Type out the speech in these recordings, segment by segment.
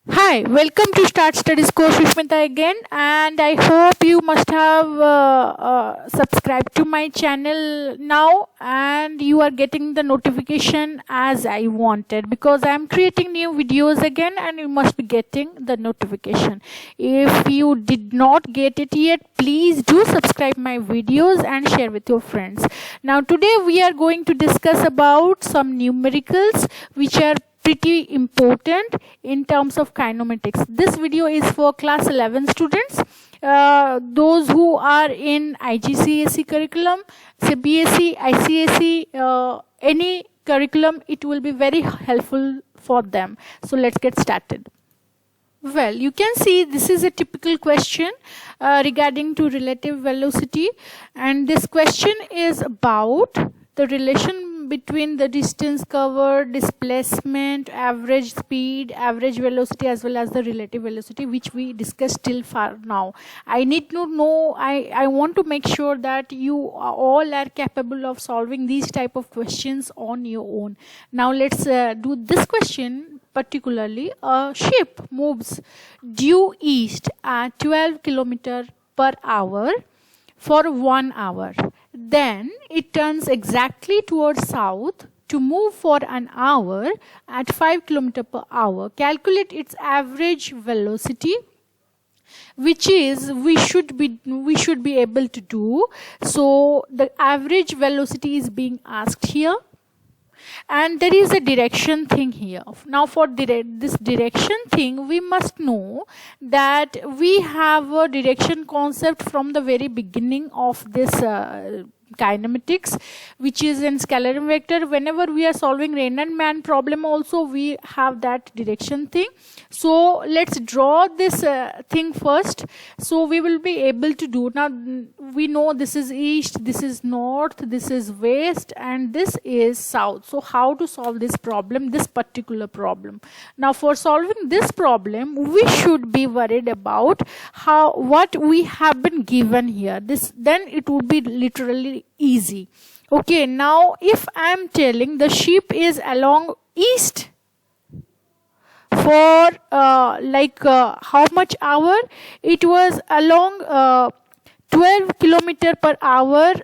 Hi, welcome to Start Studies course with Smita again, and I hope you must have subscribed to my channel now and you are getting the notification as I wanted, because I am creating new videos again and you must be getting the notification. If you did not get it yet, please do subscribe my videos and share with your friends. Now today we are going to discuss about some numericals which are pretty important in terms of kinematics. This video is for class 11 students, those who are in IGCSE curriculum, CBSE, ICSE, any curriculum. It will be very helpful for them. So let's get started. Well, you can see this is a typical question regarding to relative velocity, and this question is about the relation between the distance covered, displacement, average speed, average velocity, as well as the relative velocity, which we discussed till far now. I need to know, I want to make sure that you all are capable of solving these type of questions on your own. Now let's do this question. Particularly, a ship moves due east at 12 km per hour for 1 hour. Then it turns exactly towards south to move for an hour at 5 km per hour. Calculate its average velocity, which is we should be able to do. So the average velocity is being asked here. And there is a direction thing here. Now for this direction thing, we must know that we have a direction concept from the very beginning of this kinematics, which is in scalar and vector. Whenever we are solving Rayman problem also, we have that direction thing. So let's draw this thing first, so we will be able to do. Now we know this is east, this is north, this is west, and this is south. So how to solve this problem, this particular problem? Now for solving this problem, we should be worried about what we have been given here. Then it would be literally easy. Okay, now if I am telling the ship is along east for how much hour? It was along 12 km per hour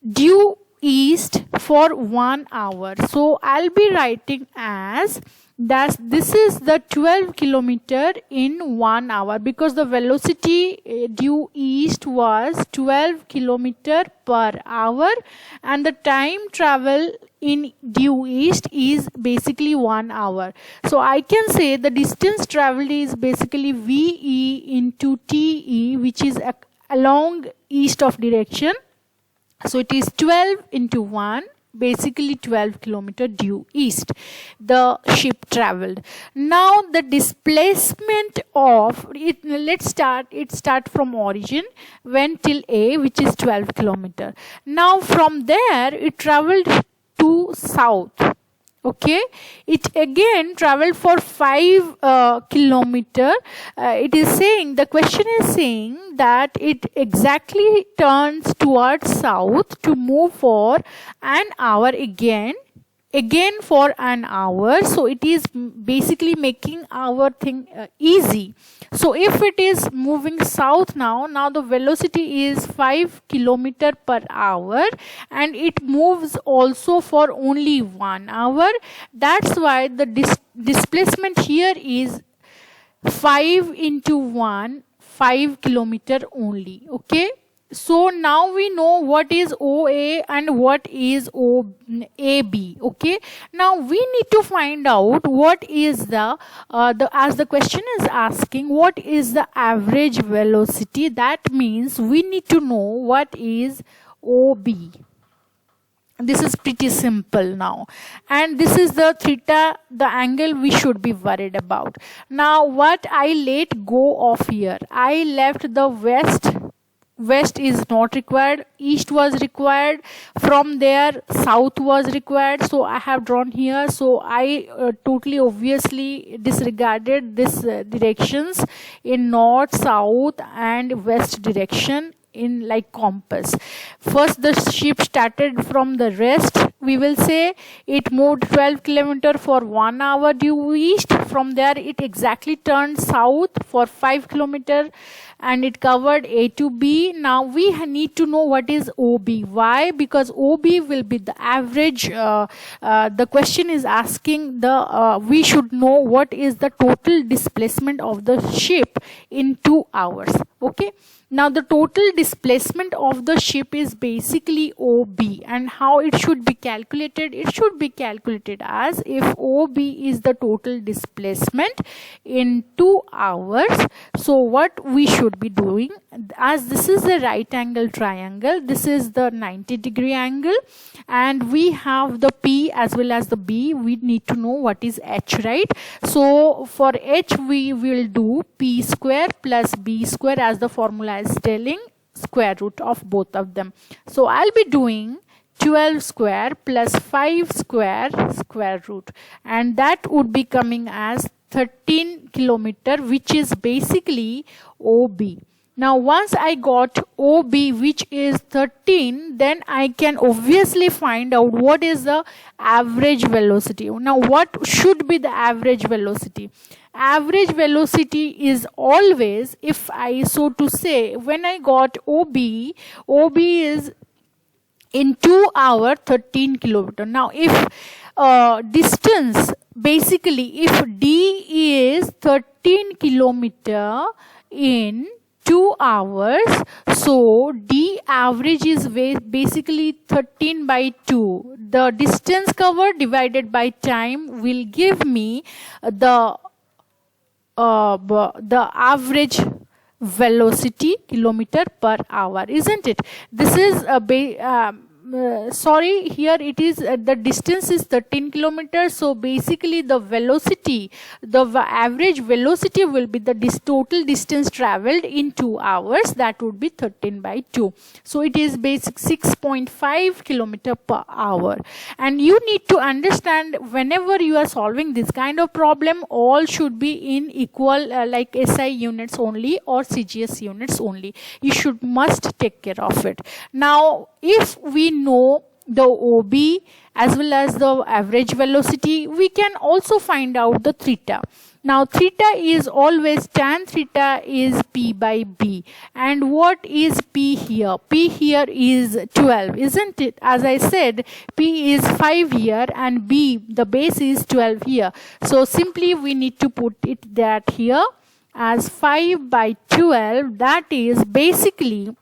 due east for 1 hour. So I'll be writing as that this is the 12 km in 1 hour, because the velocity due east was 12 km per hour and the time travel in due east is basically 1 hour. So I can say the distance traveled is basically VE into TE, which is along east of direction. So it is 12 into 1, basically 12 km due east the ship traveled. Now the displacement of it, let's start from origin, went till A, which is 12 km. Now from there it traveled to south. Okay, it again traveled for 5 km. It is saying, the question is saying that it exactly turns towards south to move for an hour again for an hour. So it is basically making our thing easy. So if it is moving south now the velocity is 5 km per hour and it moves also for only 1 hour. That's why the displacement here is 5 into 1, 5 km only. Okay, so now we know what is OA and what is AB. Okay, now we need to find out what is as the question is asking, what is the average velocity. That means we need to know what is OB. This is pretty simple now, and this is the theta, the angle we should be worried about. Now what I let go of here, I left the west is not required, east was required, from there south was required, so I have drawn here. So I totally obviously disregarded this directions in north, south and west direction. in like compass. First the ship started from the rest, we will say it moved 12 kilometer for 1 hour due east. From there it exactly turned south for 5 kilometer and it covered A to B. Now we need to know what is OB. Why? Because OB will be the average. The question is asking we should know what is the total displacement of the ship in 2 hours. Okay. Now the total displacement of the ship is basically OB, and how it should be calculated? It should be calculated as if OB is the total displacement in 2 hours. So what we should be doing, as this is a right angle triangle, this is the 90-degree angle, and we have the P as well as the B. We need to know what is H, right? So for H we will do P square plus B square, as the formula is telling, square root of both of them. So I'll be doing 12 square plus 5 square square root, and that would be coming as 13 kilometer, which is basically OB. Now once I got OB, which is 13, then I can obviously find out what is the average velocity. Now what should be the average velocity? Average velocity is always, if I so to say, when I got OB is in 2 hours 13 kilometer. Now if distance, basically if D is 13 kilometer in 2 hours, so D average is basically 13 by 2. The distance covered divided by time will give me the average velocity kilometer per hour, isn't it? This is sorry, here it is the distance is 13 kilometers. So basically the velocity, the average velocity will be the total distance traveled in 2 hours. That would be 13 by 2. So it is basic 6.5 kilometer per hour. And you need to understand, whenever you are solving this kind of problem, all should be in equal like SI units only or CGS units only. You must take care of it. Now if we know the OB as well as the average velocity, we can also find out the theta. Now theta is always, tan theta is P by B. And what is P here? P here is 12, isn't it? As I said, P is 5 here and B, the base is 12 here. So simply we need to put it that here as 5 by 12. That is basically,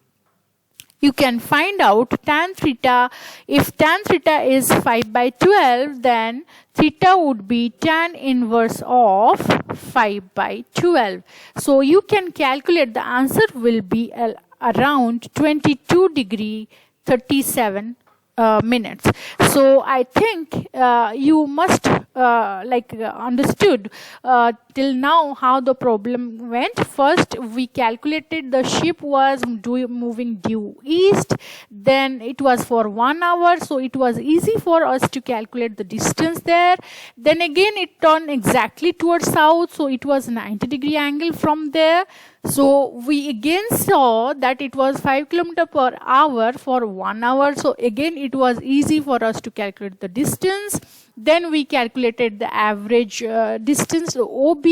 you can find out tan theta. If tan theta is 5 by 12, then theta would be tan inverse of 5 by 12. So you can calculate, the answer will be around 22 degree 37 minutes. So I think you must understood till now how the problem went. First we calculated the ship was moving due east, then it was for 1 hour, so it was easy for us to calculate the distance there. Then again it turned exactly towards south, so it was 90-degree angle from there. So we again saw that it was 5 km per hour for 1 hour. So again it was easy for us to calculate the distance. Then we calculated the average distance OB,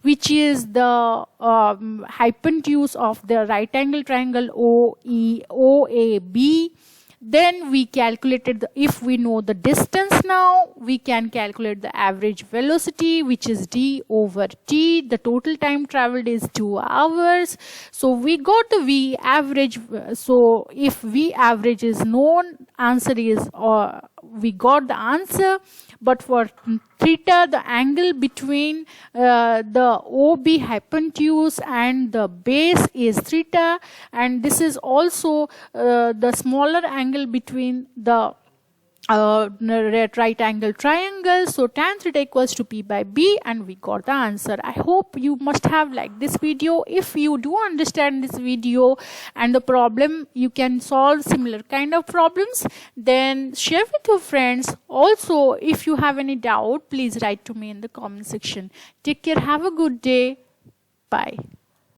which is the hypotenuse of the right angle triangle OAB. Then we calculated if we know the distance now, we can calculate the average velocity, which is D over T. The total time traveled is 2 hours. So we got the V average. So if V average is known, answer is, we got the answer. But for theta, the angle between the OB hypotenuse and the base is theta, and this is also the smaller angle between the right angle triangle. So tan theta equals to P by B, and we got the answer. I hope you must have liked this video. If you do understand this video and the problem, you can solve similar kind of problems, then share with your friends. Also, if you have any doubt, please write to me in the comment section. Take care. Have a good day. Bye.